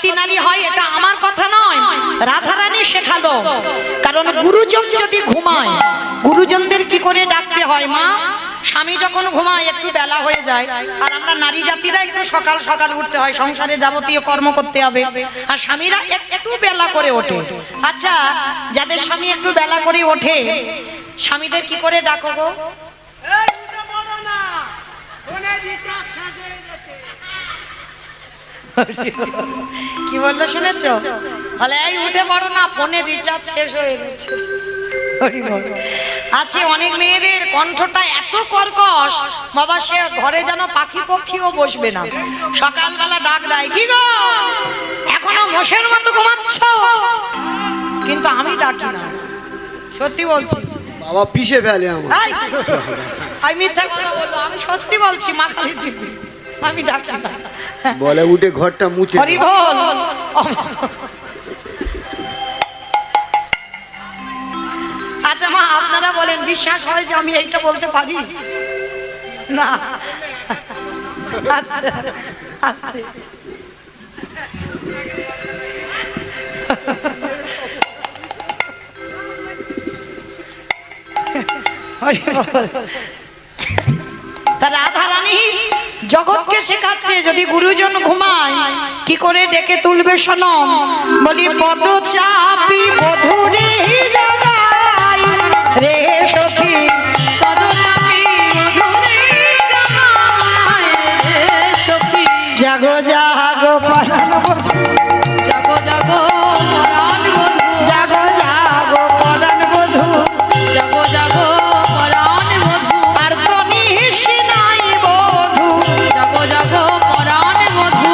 সতী নারী হয় এটা আমার কথা নয়, রাধারানী শেখালো। কারণ গুরুজন যদি ঘুমায়, গুরুজনদের কি করে ডাকতে হয়? মা, স্বামী যখন ঘুমায় একটু বেলা হয়ে যায়, আর আমরা নারী জাতিরা একটু সকাল সকাল উঠতে হয়, সংসারে যাবতীয় কর্ম করতে হবে, আর স্বামীরা একটু বেলা করে ওঠে। আচ্ছা, যাদের স্বামী একটু বেলা করে ওঠে, স্বামীদের কি করে ডাকো গো? কি বললো শুনেছো? বলে এই উঠে পড়ো না, ফোনের রিচার্জ শেষ হয়ে গেছে। আছে অনেক মেয়েদের কণ্ঠটা এত কর্কশ, বাবা সে ঘরে যেন পাখি পক্ষীও বসবে না, সকালবেলা ডাক দেয়, কি গো এখনো মোষের মতো ঘুমাচ্ছ? কিন্তু আমি ডাকি না, সত্যি বলছি। বাবা পিষে ফেলে আমার। আমি মিথ্যা কথা বলবো, আমি সত্যি বলছি, মা কালী দিবি, আমি ডাকি না। বলে উঠে ঘরটা মুছে। হরি বল। আচ্ছা মা, আপনারা বলেন বিশ্বাস হয় যে আমি এইটা বলতে পারি না? আচ্ছা আস্তে রাধারানী জগৎকে শেখাচ্ছে যদি গুরুজন ঘুমায় কি করে ডেকে তুলবে সনম। বলি পদ চাপি মধুরে জাগাই রে সখী, পদ চাপি মধুরে জাগাই রে সখী, জাগো জাগো পরাণ বধূ, জাগো জাগো পরাণ বধূ, জাগো জাগো পরাণ বধূ, জাগো জাগো পরাণ বধূ, আর তো নিশি নাই বধূ, জাগো জাগো পরাণ বধূ।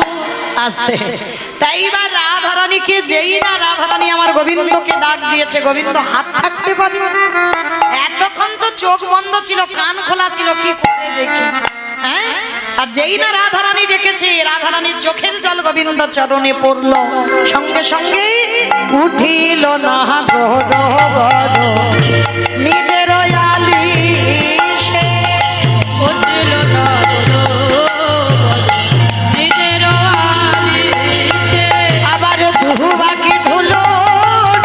আস্তে। তাই এবার রাধারানীকে যেই না রাধারানী আমার গোবিন্দকে ডাক দিয়েছে, গোবিন্দ হাত থাকতে পারে? এতক্ষণ তো চোখ বন্ধ ছিল, কান খোলা ছিল, কি করে দেখি? হ্যাঁ, আর যেই না রাধারানী ডেকেছে, রাধারানীর চোখের জল গোবিন্দ চরণে পড়ল, সঙ্গে সঙ্গে উঠিল না গৌরবর নিদের আলিশে, উঠিল না গৌরবর নিদের আলিশে, আবার দুবাকি ঢুলো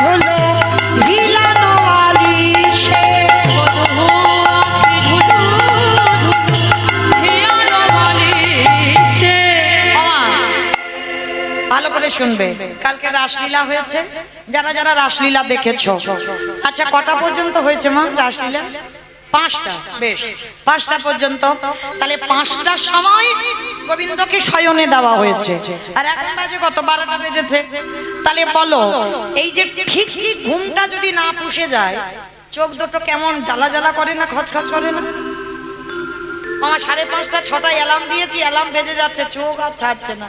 ঢুলো হিলানো আলিশে, ভালো করে শুনবে। কালকে রাসলীলা হয়েছে, যারা যারা রাসলীলা দেখেছো। আচ্ছা কটা পর্যন্ত হয়েছে মা রাসলীলা? 5টা। বেশ, 5টা পর্যন্ত। তাহলে 5টার সময় গোবিন্দকে শয়নে দেওয়া হয়েছে, আর এখন বাজে কত? 12টা বেজেছে। তাহলে বলো, এই যে ঠিক ঠিক ঘুমটা যদি না পুষে যায়, চোখ দুটো কেমন জ্বালা জ্বালা করে না, খচখচ করে না? আমার 5:30 6টায় অ্যালার্ম দিয়েছি, অ্যালার্ম বেজে যাচ্ছে, চোখ আর ছাড়ছে না।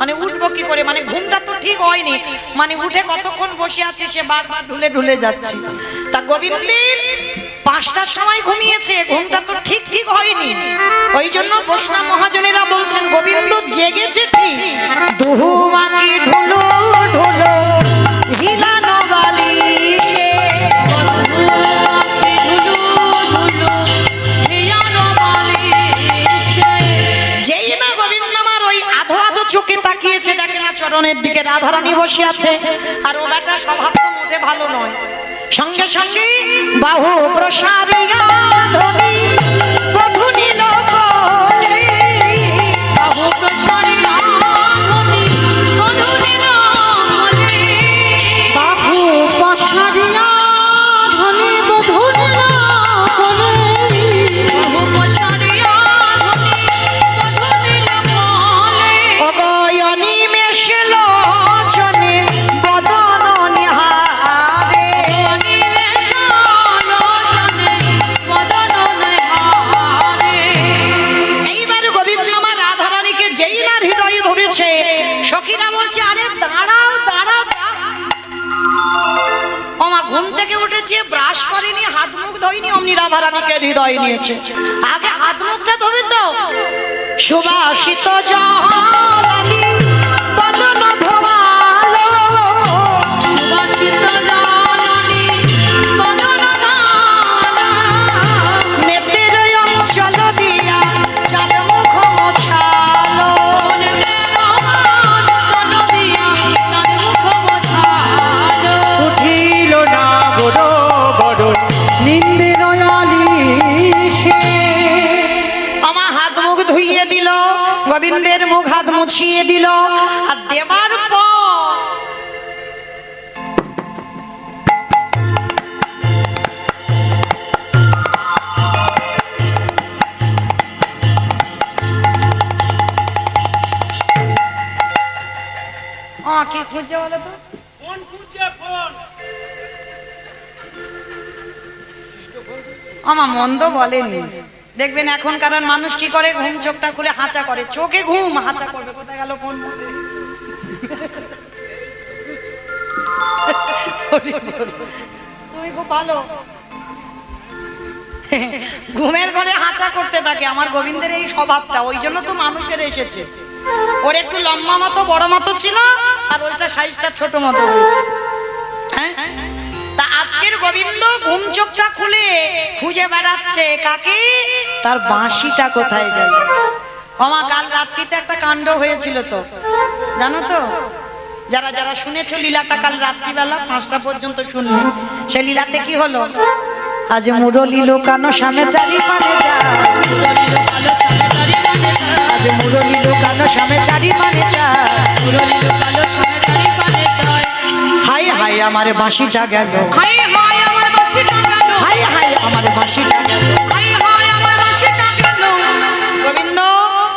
মানে উঠবো কি করে? মানে ঘুমটা তো ঠিক হয়নি, মানে উঠে কতক্ষণ বসে আছে, সে বারবার ঢুলে ঢুলে যাচ্ছে। তা গোবিন্দের 5টার সময় ঘুমিয়েছে, ঘুমটা তো ঠিক ঠিক হয়নি। ওই জন্য বৈষ্ণব মহাজনেরা বলছেন গোবিন্দ জেগেছে ঠিক, দুহুমাকি ঢুলো ঢুলো হিলানো বালিশে, যেই না গোবিন্দ আমার ওই আধো আধো চোখে তাকিয়েছে, দেখে না চরণের দিকে রাধারানী বসে আছে, আর ওলাটা স্বভাব তো মোটে ভালো নয়। সঙ্গে সঙ্গে বাহু প্রসারিয়া ধ্বনি বধূ নিল কোলে, বাহু প্রসারিয়া ধ্বনি বধূ নিল কোলে, বাহু প্রসারিয়া ধ্বনি বধূ নিল কোলে, বাহু প্রসারিয়া ধ্বনি বধূ নিল কোলে, অগয়নি মেশল চনে বদন নিহারে, এইবার গোবিন্দ আমার রাধারানীকে যেই না হৃদয়ে ধরেছে, সখীরা বলছে আরে দাঁড়াও দাঁড়াও। ওমা ঘুম থেকে উঠেছে, ব্রাশ করেনি, হাত মুখ ধোয়নি, অমনি রাধারানীকে হৃদয়ে নিয়েছে। আগে হাত মুখটা ধোবে তো। সুবাসিত জলানি বদন ধোয়ালো, সুবাসিত জলানি বদন ধোয়ালো, নেত্রের অঞ্চল দিয়া চাঁদ মুখ মোছালো, নেত্রের অঞ্চল দিয়া হাত মুছিয়ে দিল আর দেবার পর কি খুঁজছে বলো তো? ফোন খুঁজছে, ফোন। আমার মন্দ বলেনি। দেখবেন এখনকার মানুষ কি করে, ঘুম চোখটা খুলে হাঁচা করে, চোখে ঘুম হাঁচা করবে, কোথায় গেল ফোন? তুমি খুব ভালো ঘুমের ঘরে হাঁচা করতে থাকে। আমার গোবিন্দের এই স্বভাবটা, ওই জন্য তো মানুষের এসেছে। ওর একটু লম্বা মতো বড় মতো ছিল, আর ওইটা সাইজটা ছোট মতো হয়েছে। তা আজকের গোবিন্দ ঘুম চোখটা খুলে খুঁজে বেড়াচ্ছে কাকে, তার বাঁশিটা কোথায় গেল। আমা কাল রাত্রিতে একটা কাণ্ড হয়েছিল তো, জানো তো? যারা যারা শুনেছো লীলাটা, কাল রাত্রিবেলা 5টা পর্যন্ত শুনলে। সে লীলাতে কি হলো? আজ মুরলি লোকানো সামনে চারি মানে যায়, আজ মুরলি লোকানো সামনে চারি মানে যায়, হাই হাই আমার বাঁশিটা গেল, হাই হাই আমার বাঁশিটা গেল। গোবিন্দ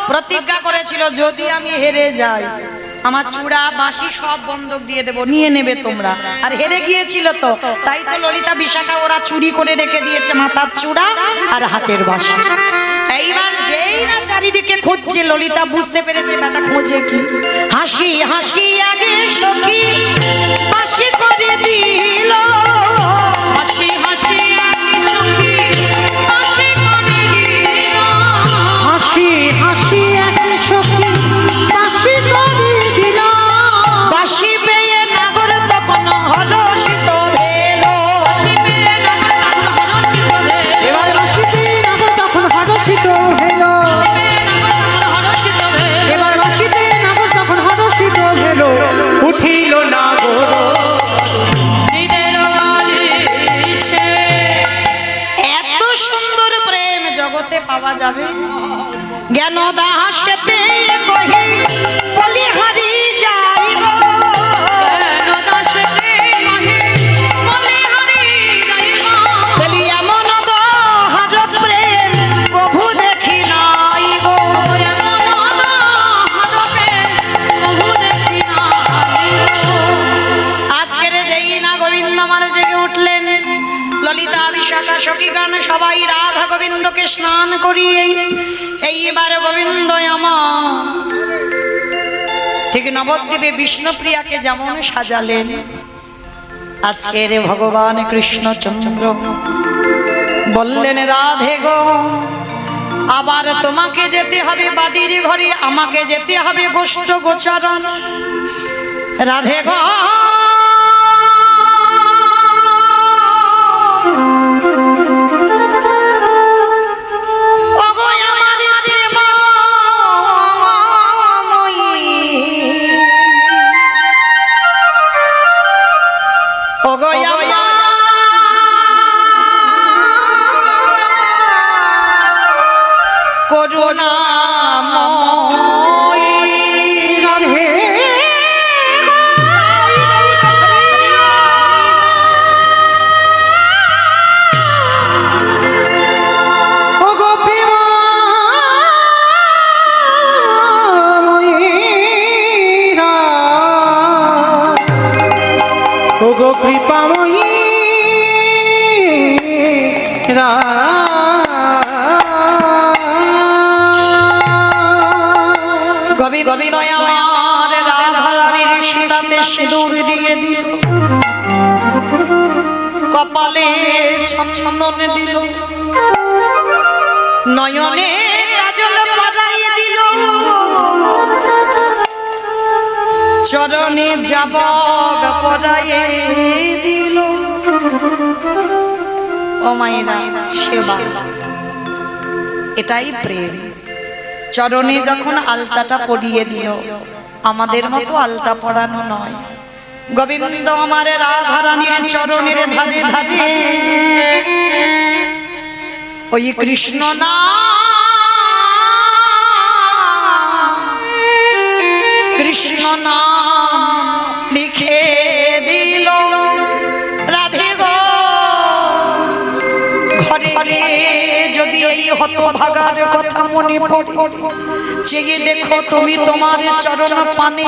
প্রতিজ্ঞা করেছিল, যদি আমি হেরে যাই আমার চূড়া বাঁশি সব বন্ধক দিয়ে দেব, নিয়ে নেবে তোমরা। আর হেরে গিয়েছিল তো, তাই তো ললিতা বিশাখা ওরা চুরি করে রেখে দিয়েছে মাথার চূড়া আর হাতের বাঁশি। এইবার যেই না চারিদিকে খুঁজছে, ললিতা বুঝতে পেরেছে ব্যাটা খোঁজে কি। হাসি হাসি আগে সখী বাঁশি করে দিল, হাসি হাসি আগে সখী বাঁশি করে দিল, হাসি হাসি আগে সখী বাঁশি করে দিল। বাঁশি পেয়ে নাগর তখন হরষিত ভেল, এবার বাঁশিতে নাগর তখন হরষিত হইল, এবার বাঁশিতে নাগর তখন হরষিত হইল। উঠিল নাগর এত সুন্দর প্রেম জগতে পাওয়া যাবে? জ্ঞান দাসেতে কহি বলিহারি যাই গো, বলি এমন দহার প্রেম প্রভু দেখি নাই গো। আজকের যেই না গোবিন্দ মানে জেগে উঠলেন, ললিতা বিশাখা সখীগণ সবাই রাধা গোবিন্দকে স্নান করিয়ে এইবার গোবিন্দ আমার ঠিক নবদ্বীপে বিষ্ণুপ্রিয়াকে যেমন সাজালেন, আজকের ভগবান কৃষ্ণচন্দ্র বললেন, রাধে গো আবার তোমাকে যেতে হবে বাদির ঘরে, আমাকে যেতে হবে গোষ্ঠ গোচরণ। রাধে গো কৃপাময়ী গবি গবি দয়ার রাধারানীর সীতাতে সিঁদুর দিয়ে দিল, কপালে চন্দন দিল, নয়নে কাজল পরাইয়ে দিল, চরণে যাবক পরাইয়ে দিল। ও মায়েরা সেবা, এটাই প্রেম। চরণে যখন আলতাটা পরিয়ে দিল, আমাদের মতো আলতা পরানো নয়। গোবিন্দ আমার রাধারানীর চরণের ধারে ধারে ওই কৃষ্ণ নাম নাম লিখে দিল রাধে গো। ঘরে ঘরে যদি এই হতভাগার কথা মনে পড়ে, চেয়ে দেখো তুমি তোমার চরণ পানে,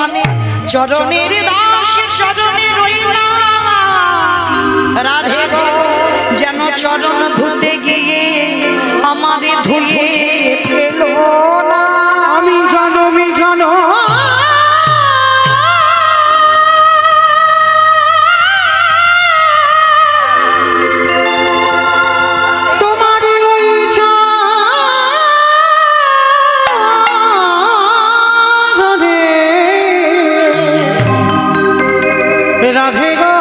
চরণের দাস চরণে রইলাম রাধে গো। যেন চরণ ধুতে গিয়ে আমারে ধুয়ে ফেলো না। আমি জনমে তোমারই ওই চরণে রাধে গো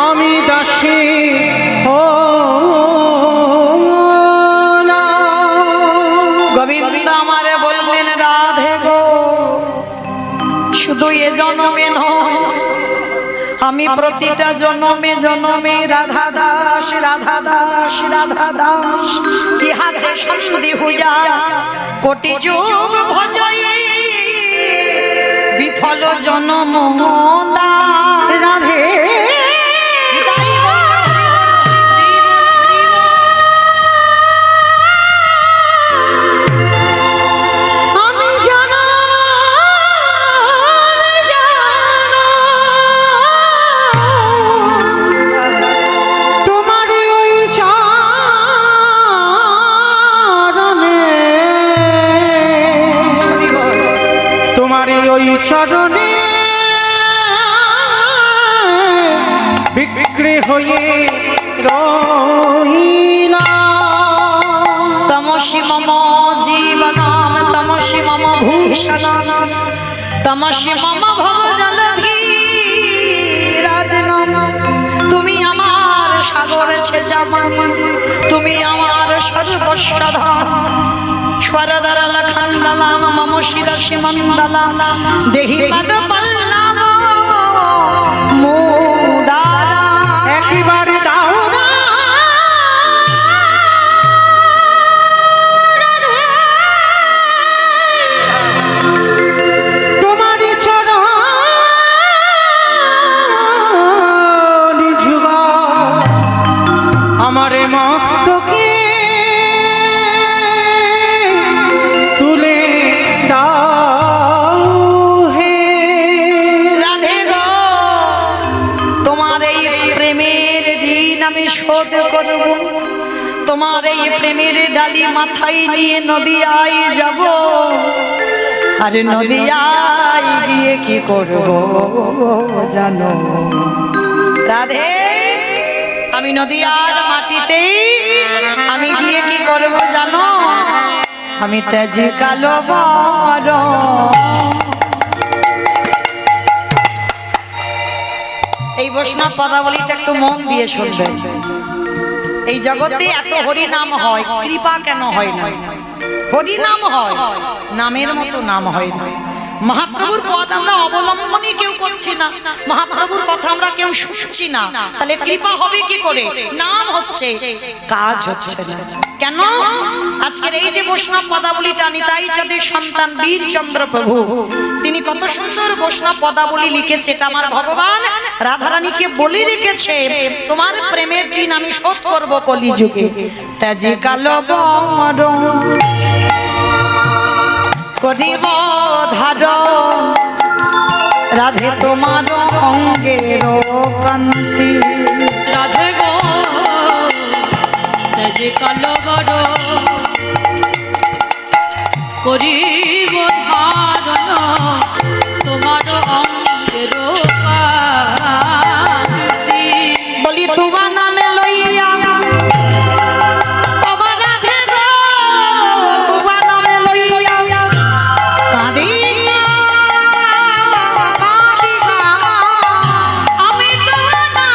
আমি দাসী গোবিন্দ আমারে বললেন রাধে গো, শুধু এ জন্মে নয়, আমি প্রতিটা জন্মে জন্মে রাধা দাস রাধা দাস রাধা দাস ইহাতে সন্ধি হইয়া কোটি যুগ ভজই বিফল জন্ম রাধে আমি জানো তোমারই ওই চরণে তোমারই ওই চরণে বিক্রি হয়ে রহিলাম। তমসি মম জীবনম তমসি মম ভূষণম তমসি মম ভবজলধি রাধনম। তুমি আমার সাগর ছেজামানি, তুমি আমার সর্বস্বধন। স্বরদর লখণ্ডলাম মম শিরসি মণ্ডলাম দেহি পদ পল্লব মুদারা। একবার দাও না তোমারই চরণ যুগা আমারে মস্তকে তুলে দাও হে রাধে গো, তোমার এই প্রেমের ঋণ আমি শোধ করব। তোমার এই প্রেমের ডালি মাথায় নিয়ে নদিয়ায় যাব। আর নদিয়ায় গিয়ে কি করব জানো রাধে? আমি নদিয়ার মাটিতে আমি গিয়ে কি করব জানো? আমি তেজি কালো বড়। এই বৈষ্ণব পদাবলীটা একটু মন দিয়ে শুনবেন। এই জগতে এত হরি নাম হয়, কৃপা কেন হয় না? হরি নাম হয়, নামের মতো নাম হয় না। মহাপ্রভুর পদ আমরা অবলম্বনই কেউ করছি না, মহাপ্রভুর কথা আমরা কেউ শুনছি না, তাহলে কৃপা হবে কি করে? নাম হচ্ছে, কাজ হচ্ছে না। কেন? আজকের এই যে বৈষ্ণব পদাবলীটা নিতাই চাঁদের সন্তান বীরচন্দ্র প্রভু তিনি কত সুন্দর বৈষ্ণব পদাবলী লিখেছে। এটা আমার ভগবান রাধারানীকে বলে রেখেছে, তোমার প্রেমের ঋণ আমি শোধ করব কলিযুগে। তেজি কালো বড় করিব ধার রাধে তোমার অঙ্গের কান্তি। রাধে গো তেজে কালো বড় করিব ধারণ তোমার অঙ্গের কান্তি। বলি তোমার নামে লইয়া বাবা রাধে গো, তোমার নামে লইয়া কাঁদি কাঁদি আমি তো না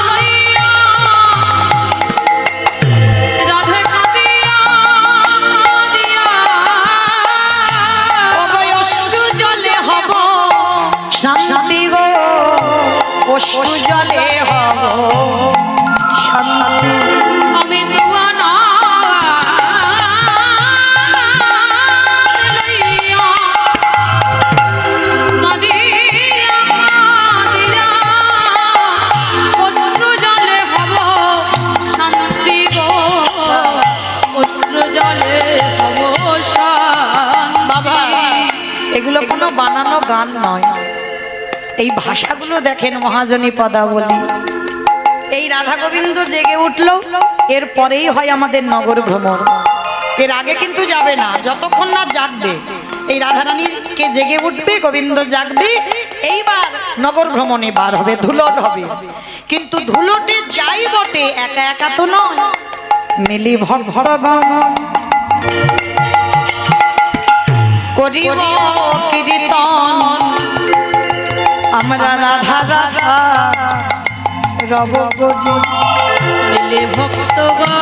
লইয়া বানানো গান নয়। এই ভাষাগুলো দেখেন মহাজনী পদাবলী। এই রাধা গোবিন্দ জেগে উঠলো, এর পরেই হয় আমাদের নগর ভ্রমণ। এর আগে কিন্তু যাবে না, যতক্ষণ না জাগবে। এই রাধারানীকে জেগে উঠবে, গোবিন্দ জাগবে, এইবার নগর ভ্রমণে বার হবে, ধুলট হবে। কিন্তু ধুলটে যাই বটে, একা একা তো নয়, মিলি ভগবান করিব কীর্তন, আমরা রাধা রাধা রব গো। মিলে ভক্তগণ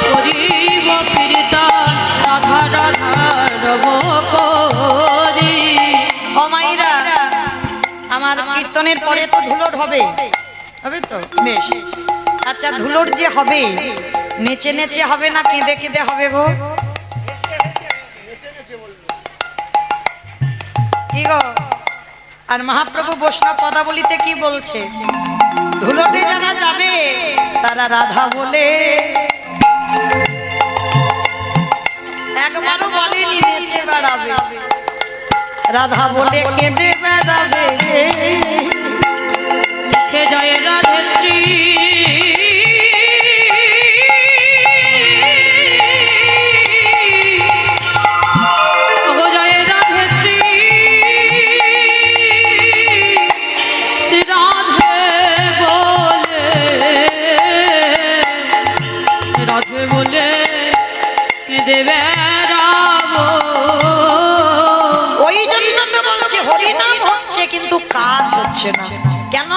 করিব কীর্তন, রাধা রাধা রব করি। ও মাইরা, আমার কীর্তনের পরে তো ধুলট হবে, হবে তো বেশ। আচ্ছা, ধুলট যে হবে, নেচে নেচে হবে না কেঁদে কেঁদে হবে গো? কি গো? আর মহাপ্রভু বৈষ্ণব পদাবলিতে কি বলছে? ধুলটে যারা যাবে তারা রাধা বলে, একবারও বলেনি নেচে বেড়াবে, রাধা বলে কেঁদে বেড়াবে। লিখে যায় রাধেশ্রী, ওগো জয় রাধেশ্রী, শ্রী রাধে বলে, রাধে বলে কেঁদে বেড়াবো। ওই জন্য তো বলছে হরিনাম হচ্ছে কিন্তু কাজ হচ্ছে না। কেন?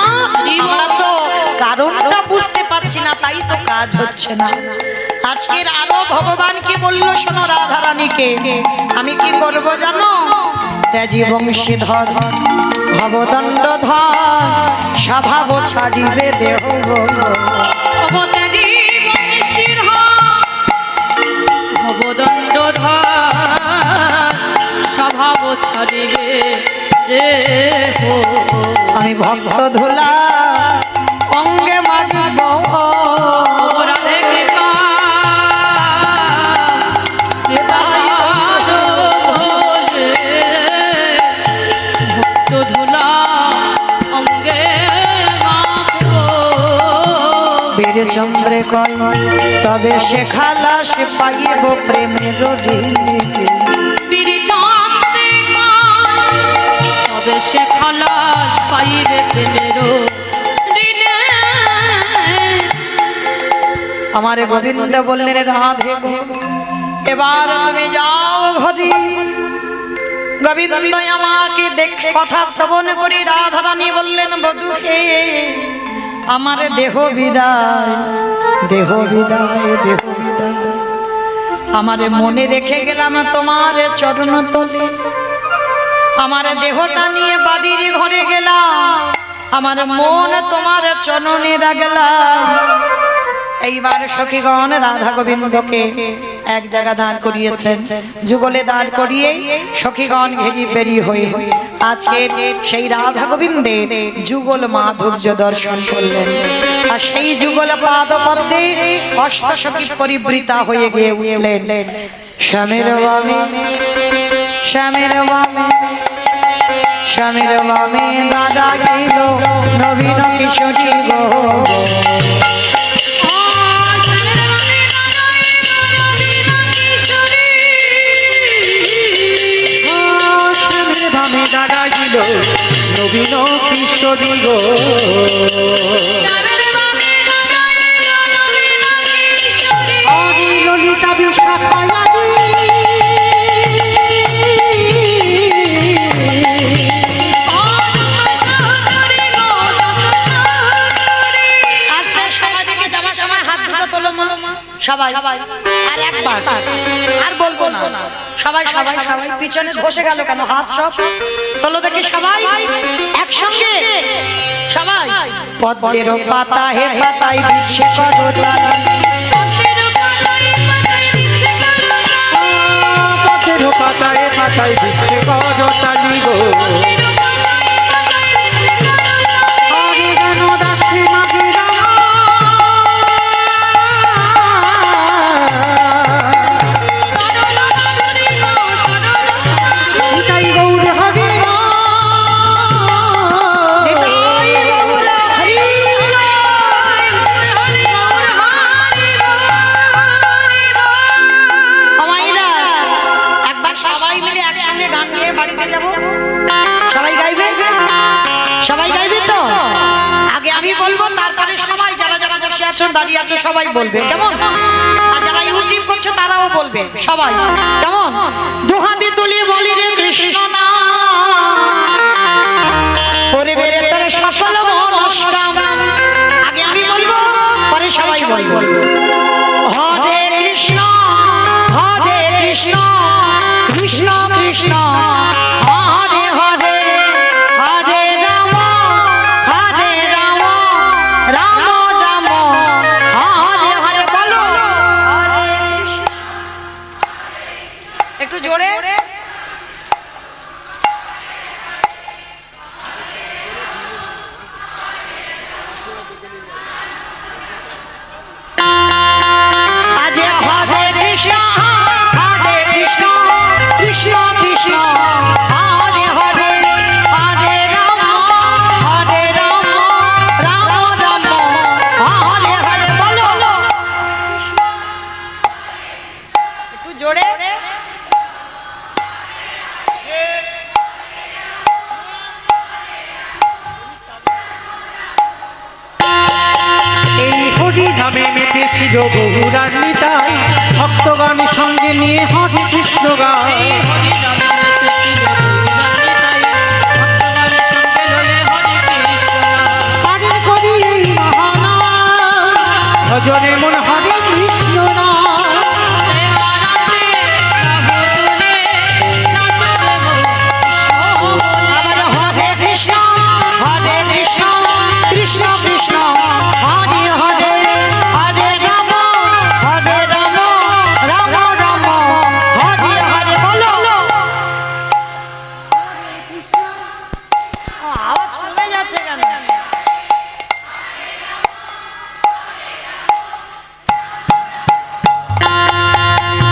আমরা তো কারণটা বুঝতে পারছি না, তাই তো কাজ হচ্ছে না। আজকের আরো ভগবানকে বললো, শোনো রাধারানীকে, আমি কি করব জানো? ত্যাজি বংশীধর ভবদণ্ডধর, স্বভাব ছাড়িবে দেহ। ওগো ত্যাজি বংশীধর ভবদণ্ডধর, স্বভাব ছাড়িবে দেহ। আমি ভক্ত ধুলা অঙ্গে মাগিব, ওগো রাধে কৃপা, কৃপার বলে, ভক্ত ধুলা অঙ্গে মাখব। বীর চন্দ্রে কয় তবে সে খালাস পাইব প্রেমের ঋণ। বীর চাঁদে কয় তবে সে খালাস পাইবে প্রেমের ঋণে। আমার গোবিন্দ বললেন, রাধে গো, এবার তুমি যাও ঘরে। গোবিন্দ আমাকে দেখে কথা শ্রবণ করি। রাধারানী বললেন, বধূকে আমার দেহ বিদায়, দেহ বিদায়, দেহ বিদায়। আমার মনে রেখে গেলাম তোমার চরণ তলে, আমার দেহটা নিয়ে বাদির ঘরে গেলাম, আমার মন তোমার চরণে রাখলাম। এইবার সখীগণ রাধা গোবিন্দকে এক জায়গা দাঁড় করিয়েছেন, যুগলে দাঁড় করিয়ে সখীগণ ঘেরি বেরি হয়ে আজকে সেই রাধা গোবিন্দের যুগল মাধুর্য দর্শন করলেন। আর সেই যুগল পাদপদ্মে অষ্টসখী পরিবৃতা হয়ে গিয়ে উঠলেন, স্বামীর বামে, স্বামীর বামে, স্বামীর বামে দাদা গেল নবীন কিশোরী গো। নবীন কিশোরী গো, আদি ললিতা বিশাখায়াদি, সবাই আর একবার আর বলবো না, সবাই সবাই সবাই পিছনে বসে গেল কেন? হাত সব তোলো দেখি সবাই একসঙ্গে, সবাই। পদ্মের পাতা হে পাতায় দিচ্ছে করোনা, পথের পাতায় পাতায় দিচ্ছে করতালি গো, আরে গান দাসী মাগিরা, বলবো, তারপরে সবাই যারা যারা বসে আছো দাঁড়িয়ে আছো সবাই বলবে, কেমন? আর যারা ইউটিউব করছো তারাও বলবে, সবাই কেমন? দুহাতে তুলি বলি রে কৃষ্ণ নাম, পরিবেরে তোর সফল মনস্কাম। আগে আমি বলবো, পরে সবাই বলবো। হরে কৃষ্ণ কৃষ্ণ কৃষ্ণ হরে হরে, হরে রাম রাম রাম হরে হরে। বলো হরে কৃষ্ণ, একটু জোরে। আজ হরে কৃষ্ণ কৃষ্ণ কৃষ্ণ হরে হরে, হরে রাম রাম রাম হরে হরে। বলো একটু জোরে। এই হরি নামে মেতেছিল বহুরার নিতাই, ভক্তগণ সঙ্গে নিয়ে হরে কৃষ্ণ গায়। হরি নামে মেতেছিল বহুরার নিতাই, ভক্তগণের সঙ্গে লয়ে হরে কৃষ্ণ। হরে করি এই মহানাম, ভজনে মন হরে কৃষ্ণ নাম। দেবানন্দে প্রভু তুলে নাচবে কৃষ্ণ বলে। আবার হরে কৃষ্ণ কৃষ্ণ কৃষ্ণ হরে হরে, হরে রাম রাম রাম হরে হরে। বলো আওয়াজ কমে যাচ্ছে কেন?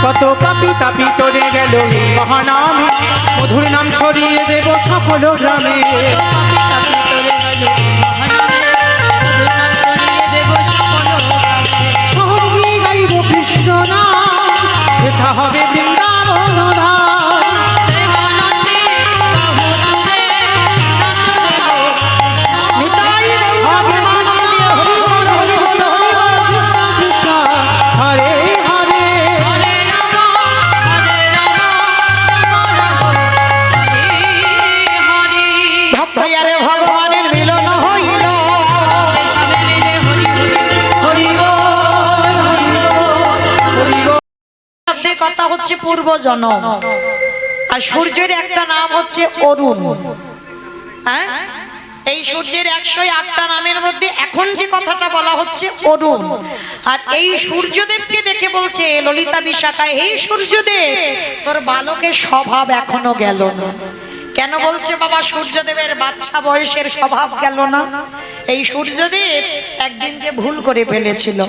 কত পাপি তাপি তরে গেল এই মহানাম, মধুর নাম ছড়িয়ে দেব সকল গ্রামে। পাপি তাপি তোরে গেল মহানামে, মধুর নাম ছড়িয়ে দেব সকল গ্রামে। শহর গিয়ে গাইব কৃষ্ণ নাম, সেটা হবে বৃন্দাবন ধাম। দেবানন্দে প্রভু তুলে নাচবে কৃষ্ণ। নিতাই গৌরাঙ্গমানন্দে হরি বল হরি বল হরি বল। কৃষ্ণ কৃষ্ণ হরে হরে, হরে রাম রাম হরে হরে। ভক্তয়ারে ভগবানের মিলন হইল, সবে মিলে হরি হরি হরি শব্দের কথা হচ্ছে পূর্বজন্ম, আর সূর্যের একটা নাম হচ্ছে অরুণ। হ্যাঁ, এই সূর্যের 108টা নামের মধ্যে এখন যে কথাটা বলা হচ্ছে অরুণ। আর এই সূর্যদেবকে দেখে বলছে ললিতা বিশাখা, এই সূর্যদেব তোর বালকের স্বভাব এখনো গেল না। কেন বলছে বাবা সূর্যদেবের বাচ্চা বয়সের স্বভাব গেল না? এই সূর্যদেব একদিন যে ভুল করে ফেলেছিল,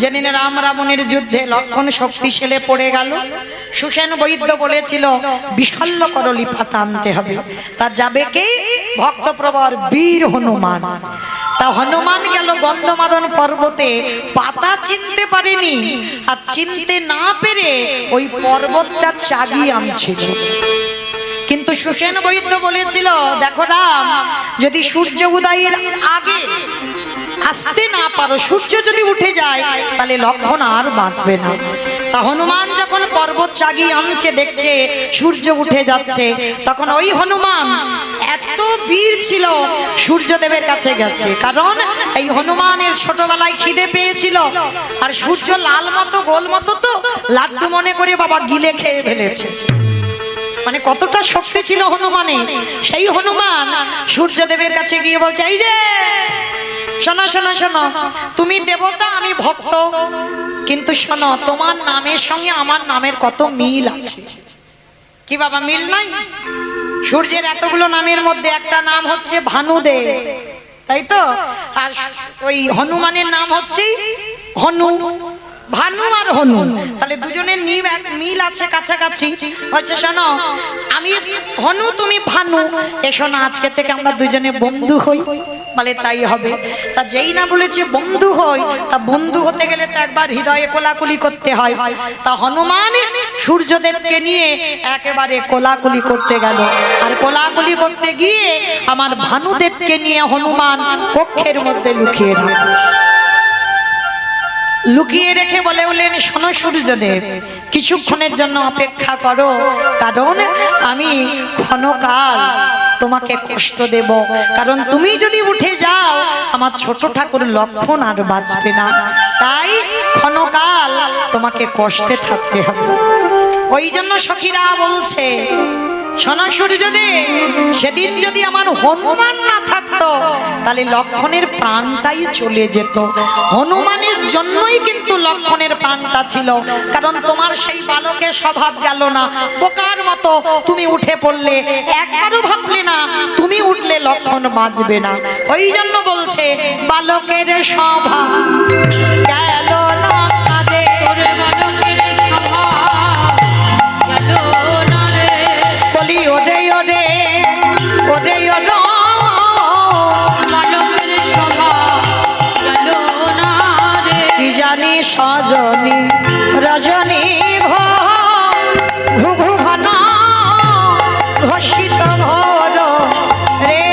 যেদিন রাম রাবণের যুদ্ধে লক্ষণ শক্তিশালে পড়ে গেল, সুসেন বৈদ্য বলেছিল বিশল্য করলি পাতা আনতে হবে, তা যাবে কে? ভক্তপ্রবর বীর হনুমান। তা হনুমান গেল গন্ধমাদন পর্বতে, পাতা চিনতে পারেনি, আর চিনতে না পেরে ওই পর্বতটা চাগিয়ে আনছিল। কিন্তু সুসেন বৈদ্য বলেছিল দেখো রাম, যদি সূর্য উদয়ের আগে আসতে না পারো, সূর্য যদি উঠে যায় তাহলে লক্ষণ আর বাঁচবে না। তা হনুমান যখন পর্বত চাগিয়ে আনছে, দেখছে সূর্য উঠে যাচ্ছে, তখন ওই হনুমান এত বীর ছিল, সূর্যদেবের কাছে গেছে। কারণ এই হনুমানের ছোটবেলায় খিদে পেয়েছিল, আর সূর্য লাল মতো গোল মতো তো লাড্ডু মনে করে বাবা গিলে খেয়ে ফেলেছে। মানে কতটা শক্তি ছিল হনুমানে। সেই হনুমান সূর্যদেবের কাছে গিয়ে বলছে, এই যে শোনো শোনো শোনো, তুমি দেবতা আমি ভক্ত, কিন্তু শোনো তোমার নামের সঙ্গে আমার নামের কত মিল আছে। কি বাবা মিল নাই? সূর্যের এতগুলো নামের মধ্যে একটা নাম হচ্ছে ভানুদেব, তাই তো? আর ওই হনুমানের নাম হচ্ছে হনু, ভানু আর হনু, তাহলে দুজনের মিল আছে কাছাকাছি। হচ্ছে শোনো, আমি হনু তুমি ভানু, এসো না আজকে থেকে আমরা দুজনে বন্ধু হই। বলে তাই হবে। তা যেই না বলেছে বন্ধু হই, তা বন্ধু হতে গেলে তো একবার হৃদয়ে কোলাকুলি করতে হয়। তা হনুমান সূর্যদেবকে নিয়ে একেবারে কোলাকুলি করতে গেল। আর কোলাকুলি করতে গিয়ে আমার ভানুদেবকে নিয়ে হনুমান কক্ষের মধ্যে লুকিয়ে রাখল। লুকিয়ে রেখে বলে বললেন, শোনো সূর্যদেব, কিছুক্ষণের জন্য অপেক্ষা করো, কারণ আমি ক্ষণকাল তোমাকে কষ্ট দেব। কারণ তুমি যদি উঠে যাও আমার ছোট ঠাকুর লক্ষণ আর বাঁচবে না, তাই ক্ষণকাল তোমাকে কষ্টে থাকতে হবে। ওই জন্য সখীরা বলছে, শোনো সূর্যদেব, সেদিন যদি আমার হনুমান না থাকতো তাহলে লক্ষণের প্রাণটাই চলে যেত। হনুমানের জন্যই কিন্তু লক্ষণের প্রাণটা ছিল, কারণ তোমার সেই বালকের স্বভাব গেল না, বোকার মতো তুমি উঠে পড়লে, একবারও ভাবলে না তুমি উঠলে লক্ষণ বাঁচবে না। ওই জন্য বলছে বালকের স্বভাব গেল না কাঁদে। তোরে বালকের স্বভাব গেল না রে। বলি ওরে ওরে ওরে ওরে, বালকের স্বভাব গেল না রে। কি জানি সজনী রজনী ঘু ঘন ঘোষিত ঘোর রে।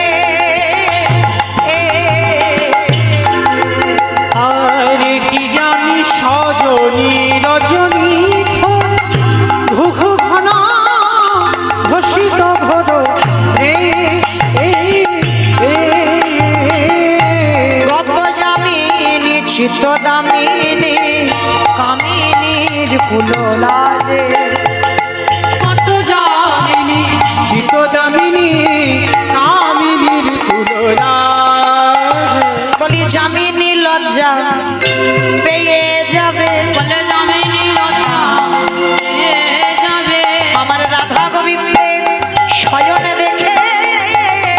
আরে কি জানি সজনী রজনী ঘু ঘু ঘন ঘোষিত ঘোর রে। গত যামিনী চিত্ত দামিনী কামিনীর কুললাজে। কত জানিনি চিত দামিনী কামিনীর তুলনায়। বলি যামিনী লজ্জা পেয়ে যাবে, বলে জামিনী লজ্জা পেয়ে যাবে। আমার রাধা গোবিন্দের শয়নে দেখে।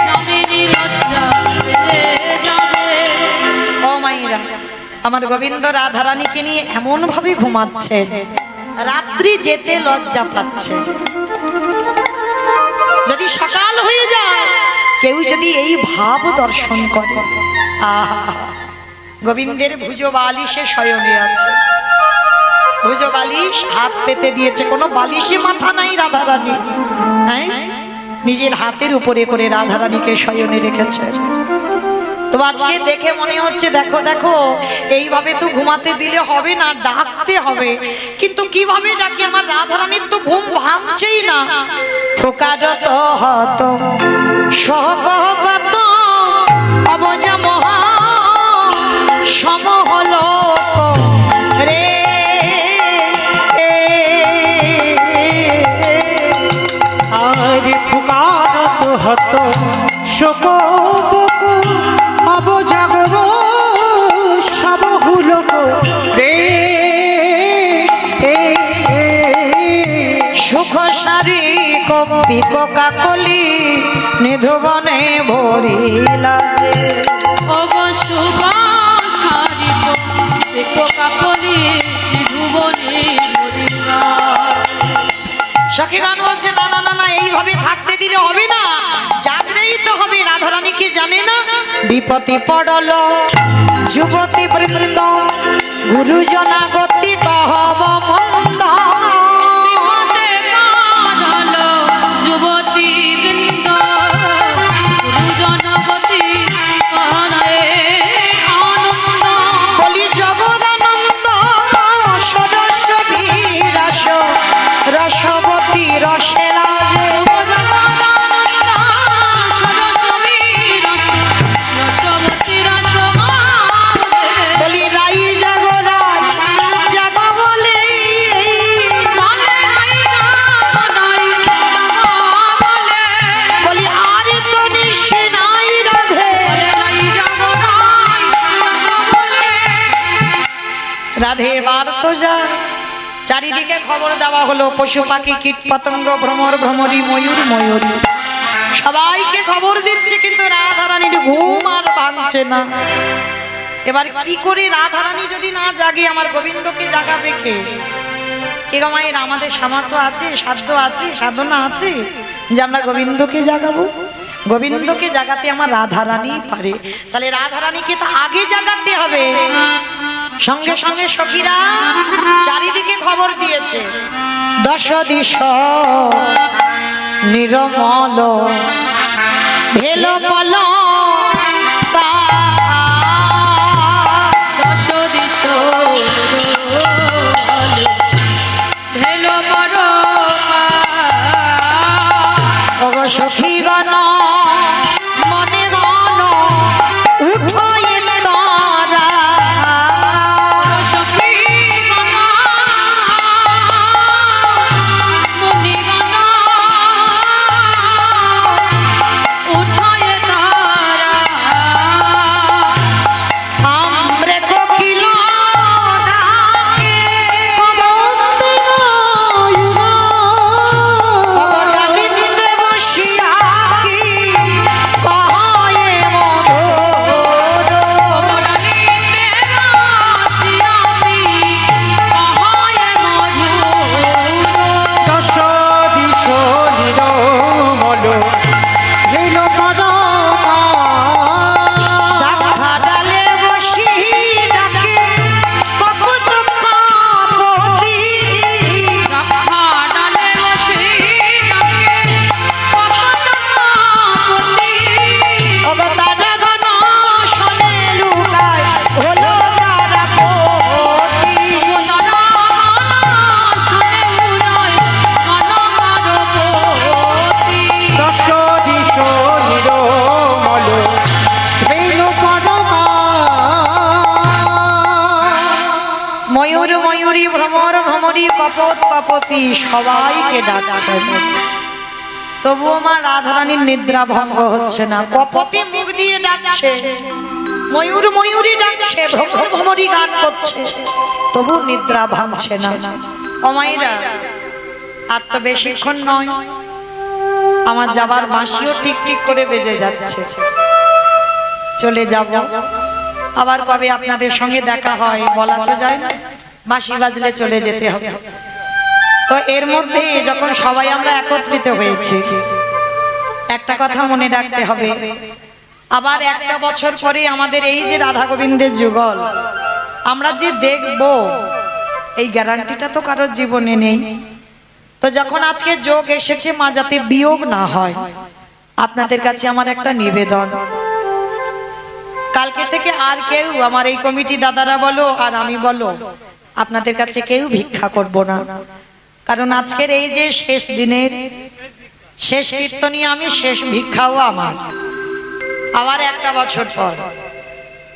জামিনী লজ্জা পেয়ে যাবে। ও মাইরা, আমার গোবিন্দ রাধারানীকে নিয়ে এমন ভাবে ঘুমাচ্ছে, রাত্রি যেতে লজ্জা পাচ্ছে। যদি সকাল হয়ে যায়, কেউ যদি এই ভাব দর্শন করে, আহা, গোবিন্দের ভুজ বালিশে শয়নে আছে, ভুজ বালিশ হাত পেতে দিয়েছে, কোনো বালিশে মাথা নাই রাধারানী, হ্যাঁ, নিজের হাতের উপরে করে রাধারানীকে শয়নে রেখেছে। তো আজকে দেখে মনে হচ্ছে, দেখো দেখো, এইভাবে তো ঘুমাতে দিলে হবে না, ডাকতে হবে। কিন্তু কিভাবে ডাকি, আমার রাধারানীর তো ঘুম ভাঙছেই না। ফোকারত হত সহগত অবজা মহা সমহল রে। আরে ফুকারত হত শোক অবজাগর সবহুলক রে। সুখ সারি কপি কাকলি নিধুবনে ভরিলা যে। অবশুভা সারিত দেখো কাকলি নিধুবনে মরিলা। সখী গান বলছে, না না না না, এইভাবে থাকতে দিলে হবে না, জাগতেই তো হবে। রাধারানীকে জানে না, বিপত্তি পড়ল যুবতী বৃন্দ গুরুজনা গতি কহব মন্দ। বিপদে কাঁদল যুবতী বৃন্দ, গুরুজনগতি কহনায়ে আনন্দ। বলি জগদানন্দ সদস্য বিরাস রসবতী রসেলা যে। বলি রাই জাগো রাই জাগো বলে, বলি আর তো নিশ্চয় নাই রাধে। রাধে এবার তো যা। চারিদিকে খবর দেওয়া হলো, পশু পাখি কীট পতঙ্গ ভ্রমর ভ্রমরী ময়ূর ময়ূরী সবাইকে খবর দিচ্ছে, কিন্তু রাধারানীর ঘুম আর ভাঙছে না। এবার কি করে রাধারানী যদি না জাগে, আমার গোবিন্দকে জাগাবে কে? কে গো মায়ের, আমাদের সামর্থ্য আছে, সাধ্য আছে, সাধনা আছে যে আমরা গোবিন্দকে জাগাবো? গোবিন্দকে জাগাতে আমার রাধারানী পারে, তাহলে রাধারানীকে তো আগে জাগাতে হবে। সঙ্গে সঙ্গে সখীরা চারিদিকে খবর দিয়েছে, দশ দিশ নিরমল ভেল বল দশ দিশ ভেলো বড় ওগো সখীগণ মনে গণ উঠোয় তারা, সখী গণ মুনি গণ উঠায় তারা, আমরে কোকিল ডাকে অবডালিতে বসিয়া কি কহে মধুর, অবডালিতে বসিয়া কি কহে মধুর, দশ দিশ নিরমল ভেল ডাকা ডালে বসি ডাকে কপত কাপতি, রাখা ডালে বসে ডাকে কপত কাপতি, অবতারা গণ শোনে লুকায় হলো তারা পতি, তারা গণ শোনে উদয় গণমারপতি, দশ দিশ নিরমল ভেল ময়ূর ময়ূরী ভ্রমর ভ্রমরী কপত কপতি সবাইকে ডাকছেন, তবু আমার রাধারানীর নিদ্রা ভঙ্গ হচ্ছে না। কপতি মুখ দিয়ে ডাকছে, ময়ূর ময়ূরী ডাকছে, ভ্রমর ভ্রমরী গান করছে, তবু নিদ্রা ভাঙছে না। অমাইরা আর তো বেশিক্ষণ নয়, আমার যাবার বাঁশিও টিক টিক করে বেজে যাচ্ছে। চলে যাব, আবার কবে আপনাদের সঙ্গে দেখা হয় বলা তো যায় না, বাঁশি বাজলে চলে যেতে হবে। তো এর মধ্যে যখন সবাই আমরা একত্রিত হয়েছি, একটা কথা মনে রাখতে হবে, আবার একটা বছর পরে আমাদের এই যে রাধা গোবিন্দের যুগল আমরা যে দেখব, এই গ্যারান্টিটা তো কারোর জীবনে নেই। তো যখন আজকে যোগ এসেছে, মা যাতে বিয়োগ না হয়, আপনাদের কাছে আমার একটা নিবেদন, কালকে থেকে আর কেউ, আমার এই কমিটি দাদারা বলো আর আমি বলো, আপনাদের কাছে কেউ ভিক্ষা করব না। কারণ আজকের এই যে শেষ দিনের শেষ কীর্তনী আমি, শেষ ভিক্ষাও আমার, আবার একটা বছর পর।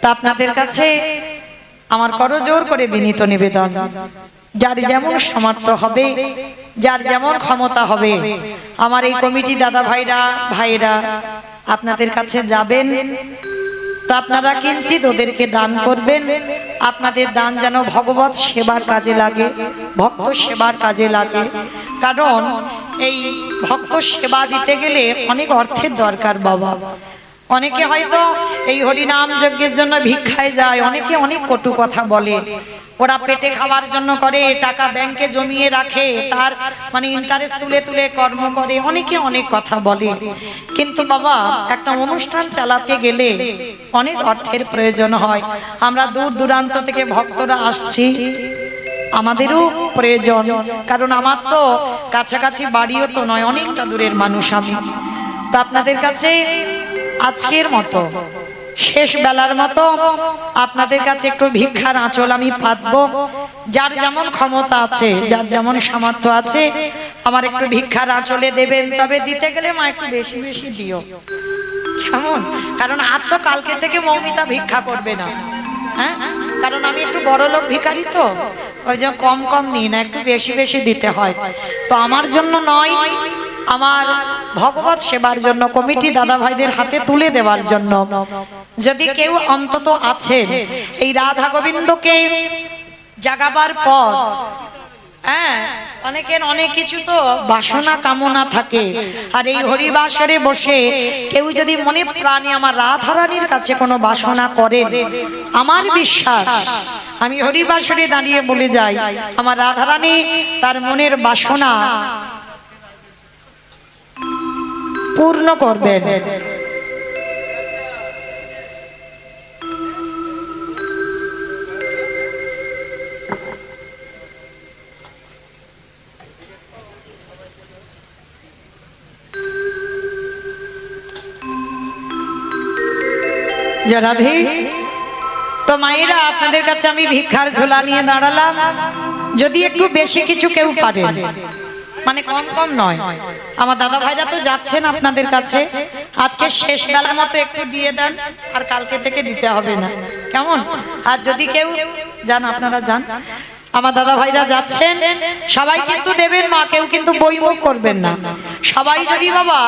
তা আপনাদের কাছে আমার করজোর করে বিনীত নিবেদন, যার যেমন সামর্থ্য হবে, যার যেমন ক্ষমতা হবে, আমার এই কমিটি দাদা ভাইরা আপনাদের কাছে যাবেন, তো আপনারা কিঞ্চিত ওদেরকে দান করবেন। আপনাদের দান যেন ভগবত সেবার কাজে লাগে, ভক্ত সেবার কাজে লাগে। কারণ এই ভক্ত সেবা দিতে গেলে অনেক অর্থের দরকার বাবা। অনেকে হয়তো এই হরিনাম যজ্ঞের জন্য ভিক্ষায় যায়, অনেকে অনেক কটু কথা বলে, ওরা পেটে খাওয়ার জন্য করে, টাকা ব্যাংকে জমিয়ে রাখে, তার মানে ইন্টারেস্ট তুলে তুলে কর্ম করে, অনেকে অনেক কথা বলে। কিন্তু বাবা একটা অনুষ্ঠান চালাতে গেলে অনেক অর্থের প্রয়োজন হয়। আমরা দূর দূরান্ত থেকে ভক্তরা আসছি, আমাদেরও প্রয়োজন, কারণ আমার তো কাছাকাছি বাড়িও তো নয়, অনেকটা দূরের মানুষ আমি। তো আপনাদের কাছে আজকের মতো শেষ বেলার মতো আপনাদের কাছে একটু ভিক্ষার আঁচল আমি পাতবো। যার যেমন ক্ষমতা আছে, যার যেমন সামর্থ্য আছে, আমার একটু ভিক্ষার আঁচলে দেবেন। তবে দিতে গেলে মা একটু বেশি বেশি দিও, কেমন? কারণ আর তো কালকে থেকে মৌমিতা ভিক্ষা করবে না, হ্যাঁ, কারণ আমি একটু বড় লোক ভিখারি, তো ওই যে কম কম নিই না, একটু বেশি বেশি দিতে হয়। তো আমার জন্য নয়, আমার ভগবত সেবার জন্য, কমিটি দাদা ভাইদের হাতে তুলে দেওয়ার জন্য। যদি কেউ অন্তত আছেন এই রাধা গোবিন্দকে জাগাবার পর, হ্যাঁ, অনেকের অনেক কিছু তো বাসনা কামনা থাকে, আর এই হরিবাসরে বসে কেউ যদি মনে প্রাণে আমার রাধারানীর কাছে কোনো বাসনা করেন, আমার বিশ্বাস, আমি হরিবাসরে দাঁড়িয়ে বলে যাই, আমার রাধারানী তার মনের বাসনা পূর্ণ করবেন। রাধে, তো মায়েরা আপনাদের কাছে আমি ভিক্ষার ঝোলা নিয়ে দাঁড়ালাম। যদি একটু বেশি কিছু কেউ পারেন, মানে কম কম নয়, আমার দাদা ভাইরা তো যাচ্ছেন আপনাদের কাছে, আজকে শেষ বেলার মতো একটু দিয়ে দেন, আর কালকে থেকে দিতে হবে না, কেমন? আর যদি কেউ যান, আপনারা যান, আমার দাদা ভাইরা যাচ্ছেন, সবাই কিন্তু দেবেন মা, কেউ কিন্তু বইমুখ করবেন না। সবাই যদি বাবা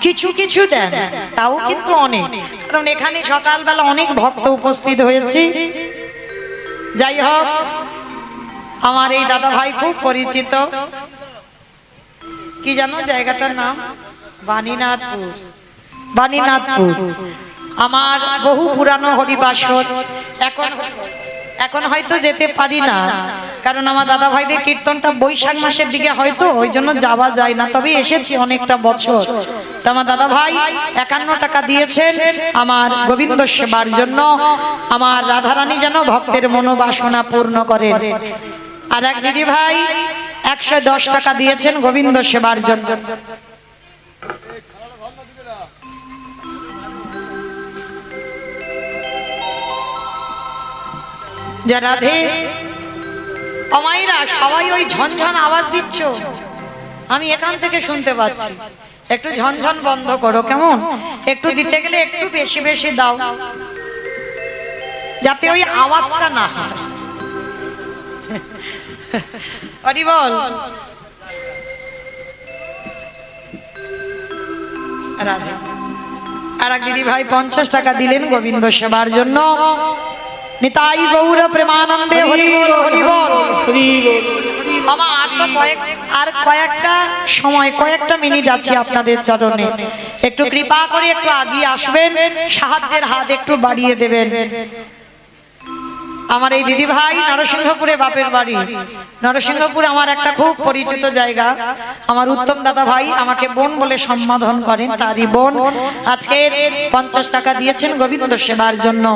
কিছু কিছু দেন তাও কিন্তু অনেক, কারণ এখানে সকালবেলা অনেক ভক্ত উপস্থিত হয়েছে। যাই হোক, আমার এই দাদা ভাই খুব পরিচিত, কি জানো জায়গাটার নাম? বাণীনাথপুর। বাণীনাথপুর আমার বহু পুরানো হরিবাসর। এখন হয়তো যেতে পারি না, কারণ আমার দাদা ভাইদের কীর্তনটা বৈশাখ মাসের দিকে হয়তো, ওই জন্য যাওয়া যায় না, তবে এসেছি অনেকটা বছর। তো আমার দাদা ভাই 51 টাকা দিয়েছেন আমার গোবিন্দ সেবার জন্য, আমার রাধারানী যেন ভক্তের মনোবাসনা পূর্ণ করেন। আর এক দিদি ভাই 110 টাকা দিয়েছেন গোবিন্দ সেবার জন্য। রাধে, অমাইরা সবাই ওই ঝনঝন আওয়াজ দিচ্ছ, আমি এখান থেকে শুনতে পাচ্ছি, একটু ঝনঝন বন্ধ করো, কেমন? একটু দিতে গেলে একটু বেশি বেশি দাও, যাতে ওই আওয়াজটা না হয়। হরি বল। রাধে। আর এক দিদি ভাই 50 টাকা দিলেন গোবিন্দ সেবার জন্য। নিতাই গৌর প্রেমানন্দে হরি বল, হরি বল। আমার আর কয়েকটা সময়, কয়েকটা মিনিট আছে আপনাদের চরণে, একটু কৃপা করে একটু আগিয়ে আসবেন, সাহায্যের হাত একটু বাড়িয়ে দেবেন। আমার এই দিদি ভাই নরসিংহপুরে বাপের বাড়ি। নরসিংহপুর আমার একটা খুব পরিচিত জায়গা। আমার উত্তম দাদা ভাই আমাকে বোন বলে সম্বোধন করেন, তারই বোন। আজকে 50 টাকা দিয়েছেন গোবিন্দ সেবার জন্য।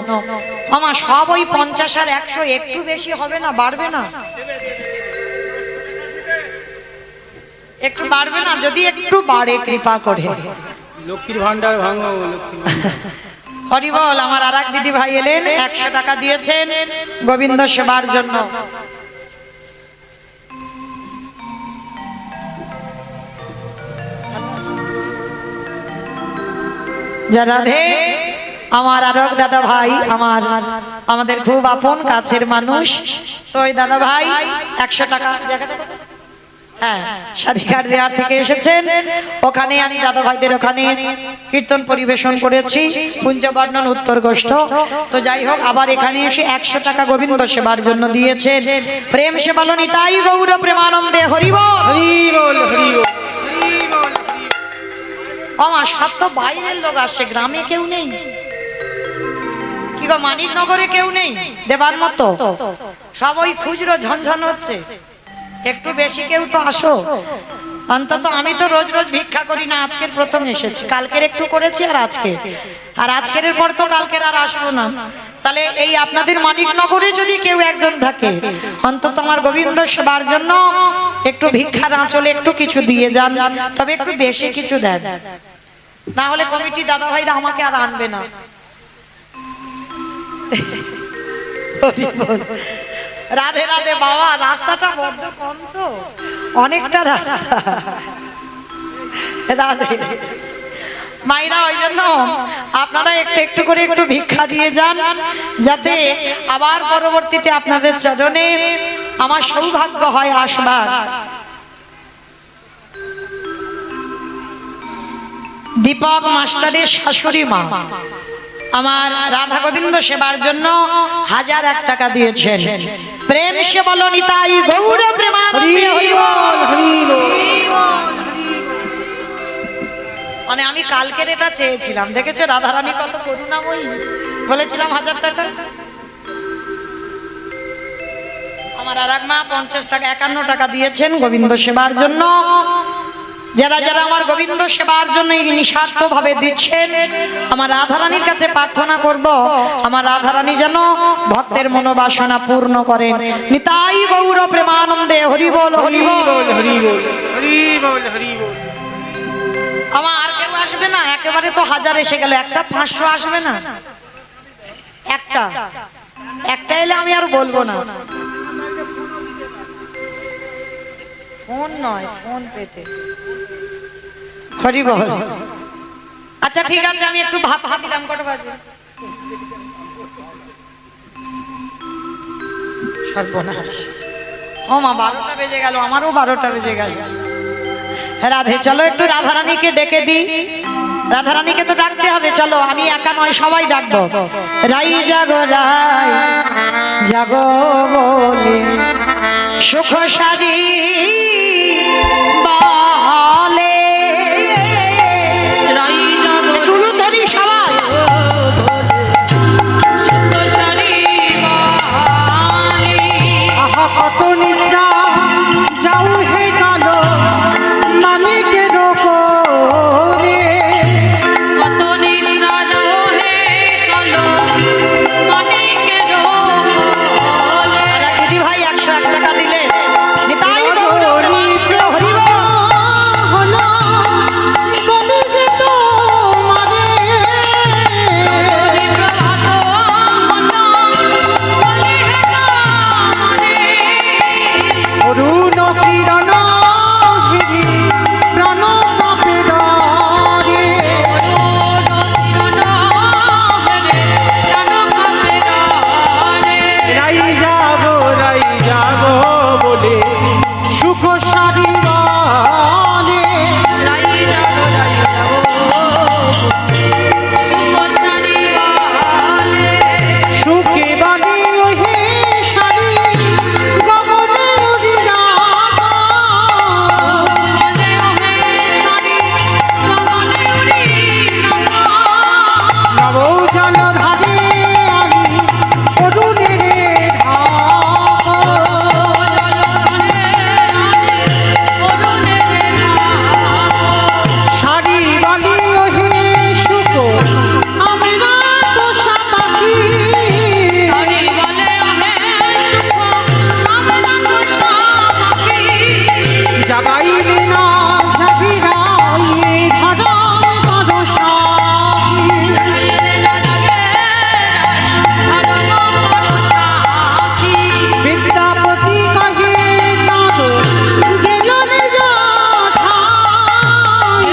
আমার সব ওই 50 আর 100 একটু বেশি হবে না? বাড়বে না? একটু বাড়বে না? যদি একটু বাড়ে কৃপা করে। লক্ষ্মীর ভান্ডার ভাঙো, লক্ষ্মীর ভান্ডার। হরি বল। আমার আর এক দিদি ভাই এলেন, 100 টাকা দিয়েছেন গোবিন্দ সেবার জন্য। রাধে, আমার আর এক দাদা ভাই, আমাদের খুব আপন কাছের মানুষ, তো ওই দাদা ভাই 100 টাকা, হ্যাঁ, স্বাধিকার দেওয়ার থেকে এসেছেন। ওখানে আমি দাদা ভাইদের ওখানে কীর্তন পরিবেশন করেছি, কুঞ্জবর্ণন উত্তর গোষ্ঠ। তো যাই হোক, আবার এখানে এসে 100 টাকা গোবিন্দ সেবার জন্য দিয়েছেন। প্রেম সে বলো নিতাই গৌর প্রেমানন্দে হরি বল, হরি বল, হরি বল। আমার সব তো বাইরের লোক আসছে, গ্রামে কেউ নেই। কি গো, মানিকনগরে কেউ নেই দেবার মতো? সব ওই খুচরো ঝনঝন হচ্ছে, একটু বেশি কেউ তো আসো অন্তত। আমি তো রোজ রোজ ভিক্ষা করি না, আজকের প্রথম এসেছি, কালকের একটু করেছি আর আজকের পর তো কালকের আর আসবো না। তাহলে এই আপনাদের মানিকনগরে যদি কেউ একজন থাকে, অন্তত আমার গোবিন্দ সেবার জন্য একটু ভিক্ষার আঁচলে একটু কিছু দিয়ে যান, তবে একটু বেশি কিছু দেন, না হলে কমিটি দাদা ভাইরা আমাকে আর আনবে না। রাধে রাধে বাবা, রাস্তাটা বড্ড কম তো, অনেকটা রাস্তা। রাধে মাইরা, ওই জন্য আপনারা একটু একটু করে একটু ভিক্ষা দিয়ে যান, যাতে আবার পরবর্তীতে আপনাদের চরণে আমার সৌভাগ্য হয় আসবার। দীপক মাস্টারের শাশুড়ি মা আমার রাধা গোবিন্দ সেবার জন্য 1001 টাকা দিয়েছেন। প্রেম সে বলো নিতাই গৌর প্রেমানন্দে হরি বল, হরি বল। মানে আমি কালকের এটা চেয়েছিলাম, দেখেছো রাধারানী কত করুণাময়ী, বলেছিলাম 1000 টাকা। আমার আর এক মা 50 টাকা 51 টাকা দিয়েছেন গোবিন্দ সেবার জন্য। যারা যারা আমার গোবিন্দ সেবার জন্য নিঃস্বার্থ ভাবে দিচ্ছেন, আমার রাধারানীর কাছে প্রার্থনা করব, আমার রাধারানী যেন ভক্তের মনোবাসনা পূর্ণ করেন। নিতাই গৌর প্রেমানন্দে হরি বল হরি বল। হরি বল হরি বল হরি বল। আমার আর কেউ আসবে না? একেবারে তো 1000 এসে গেল, একটা 500 আসবে না? একটা এলে আমি আর বলবো না। ফোন নয়, ফোন পেতে হরি বল। আচ্ছা ঠিক আছে, আমি একটু ভাবিলাম কটা বাজে। সর্বনাশ, ও মা 12টা বেজে গেল, আমারও 12টা বেজে গেল। রাধে, চলো একটু রাধারানীকে ডেকে দিই। রাধারানীকে তো ডাকতে হবে, চলো, আমি একা নয়, সবাই ডাকবো। রাই জাগো রাই জাগো বলে সুখ সারি বলে। রাই জাগো টুলু ধরি সবাই। সুখ সারি বলে। আহা কত নিদ্রা যাও হে কালো মানিকের কোলে। কত নিদ্রা যাও হে কালো মানিকের কোলে। আরে দিদি ভাই 101 টাকা দিলে। নিতাই গৌর প্রেমানন্দে হরি বল। হলো বলি যে তোমারে প্রভাত মনা বলে হে নামরে। অরুণ কিরণ ঘিরি প্রাণ কাঁপে ডরে। রাই যাবো বলে সুখ সারি বলে। সুখে বাণী ওহে সারি গগনে উড়িয়া নব জলধারে আমি অরুণের সারি বাণী ওহে সুখ আমি না পোষা পাখি। জাগাইলে না জাগিরাইয়ে ধরায় করো সাথী। বিদ্যাপতি কহে চাঁদো গেল নিজ ঠাই।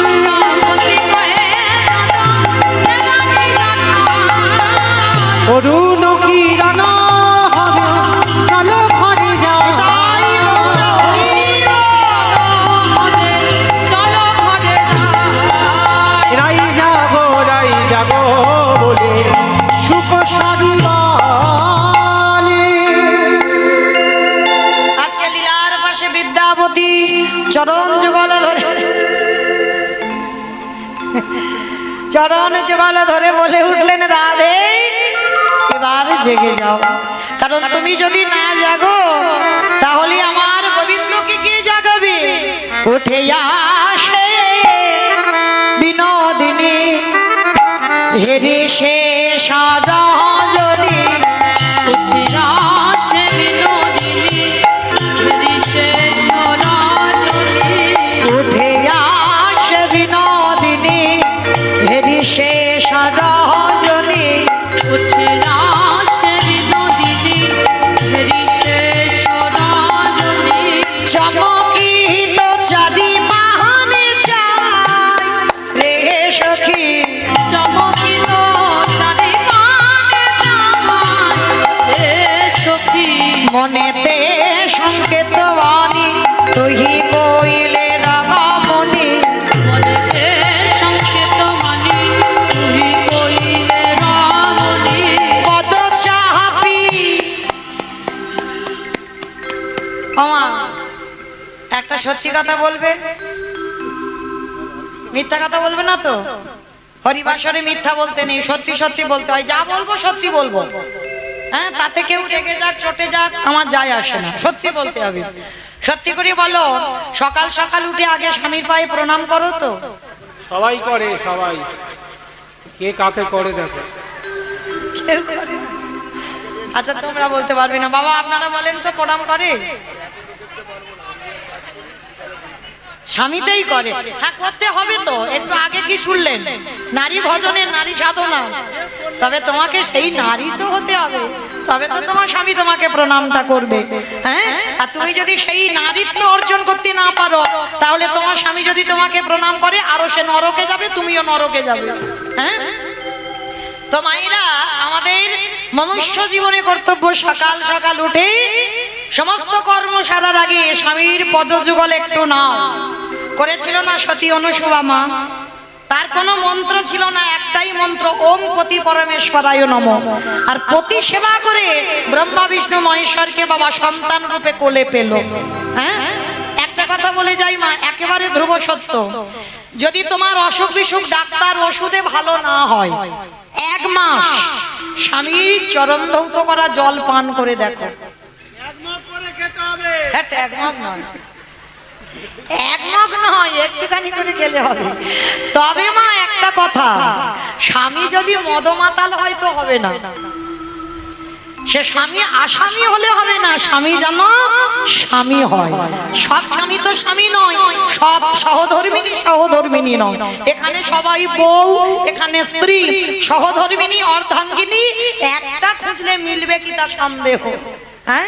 অরুণ কিরণ হবে চলো ঘরে যাও। নিতাই গৌর হরি বল। রাই যাবো বলে সুখ সারি বলে। আজকে লীলার পাশে বিদ্যাপতি চরণ যুগল ধরে বলে উঠলেন, রাধে এবার জেগে যাও, কারণ তুমি যদি না জাগো তাহলে আমার গোবিন্দকে কে জাগাবে? উঠে আসে বিনোদিনী হেরি সে সারজনী। উঠে আসে বিনোদিনী হেরি সে সারজনী। চমকিত চারি বাহানে চাই রে সখী। মনেতে সংকেত বাণী তুহি কইলে রামমণি। পদ চাহাপি আমা একটা সত্যি কথা বলবে, মিথ্যা কথা বলবে না তো? হরিবাসরে মিথ্যা বলতে নেই, সত্যি সত্যি বলতে হয়। যা বলবো সত্যি বলবো, হ্যাঁ, তাতে কেউ রেগে যাক চটে যাক আমার যায় আসে না, সত্যি বলতে হবে। সত্যি করে বলো, সকাল সকাল উঠে আগে স্বামীর পায়ে প্রণাম করো তো? সবাই করে, সবাই। কে কাকে করে দেখো। কেউ করে না। আচ্ছা তোমরা বলতে পারবে না, বাবা আপনারা বলেন তো প্রণাম করে? স্বামীতেই করে। হ্যাঁ করতে হবে তো, একটু আগে কি শুনলেন? নারী ভজনে নারী সাধনা। তবে তোমাকে সেই নারী তো হতে হবে, তবে তো তোমার স্বামী তোমাকে প্রণামটা করবে। হ্যাঁ, আর তুমি যদি সেই নারীত্ব অর্জন করতে না পারো, তাহলে তোমার স্বামী যদি তোমাকে প্রণাম করে আরো সে নরকে যাবে, তুমিও নরকে যাবে। হ্যাঁ, তো মায়েরা, আমাদের মনুষ্য জীবনে কর্তব্য সকাল সকাল উঠে সমস্ত কর্ম সারার আগে স্বামীর পদযুগল একটু নাও। করেছিল না সতী অনুসুয়া মা? তার কোনো মন্ত্র ছিল না, একটাই মন্ত্র, ওম পতি পরমেশ্বরায় নমঃ। আর পতি সেবা করে ব্রহ্মা বিষ্ণু মহেশ্বরকে বাবা সন্তান রূপে কোলে পেল। হ্যাঁ, একটা কথা বলে যাই মা, একেবারে ধ্রুব সত্য, যদি তোমার অসুখ বিসুখ ডাক্তার ওষুধে ভালো না হয়, 1 মাস স্বামীর চরণ ধৌত করা জল পান করে দেখো। এক মগ করে খেতে হবে। হ্যাঁ, 1 মগ নয়, 1 মগ নয়, একটুখানি করে খেলে হবে। তবে মা একটা কথা, স্বামী যদি মদমাতাল হয় তো হবে না। সে স্বামী আসামি হলে হবে না, স্বামী যেন স্বামী হয়। সব স্বামী তো স্বামী নয়, সব সহধর্মিনী নয়। এখানে সবাই বউ, এখানে স্ত্রী, সহধর্মিনী অর্ধাঙ্গিনী একটা খুঁজলে মিলবে কি তা সন্দেহ। হ্যাঁ,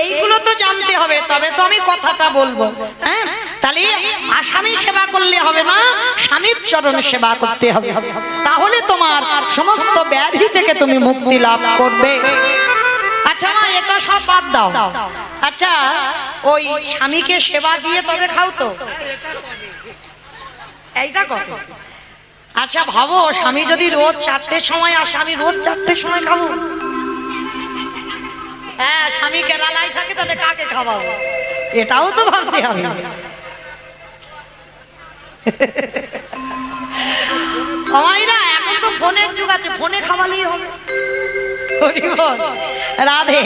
এইগুলো তো জানতে হবে, তবে তো আমি কথাটা বলবো। হ্যাঁ, তাহলে আসামি সেবা করলে হবে না, স্বামীর চরণ সেবা করতে হবে, তাহলে তোমার সমস্ত ব্যাধি থেকে তুমি মুক্তি লাভ করবে। আচ্ছা মা, এটা সব বাদ দাও। আচ্ছা, ওই স্বামীকে সেবা দিয়ে তবে খাও তো, এইটা কত? আচ্ছা ভাবো, স্বামী যদি রোজ 4টের সময় আসে, আমি রোজ 4টের সময় খাবো? হ্যাঁ, স্বামী কেরালায় থাকে, তাহলে কাকে খাওয়াবো? এটাও তো ভাবতে হবে। এখন তো ফোনের যুগ আছে, ফোনে খাওয়ালেই হবে। হরি বল, রাধে।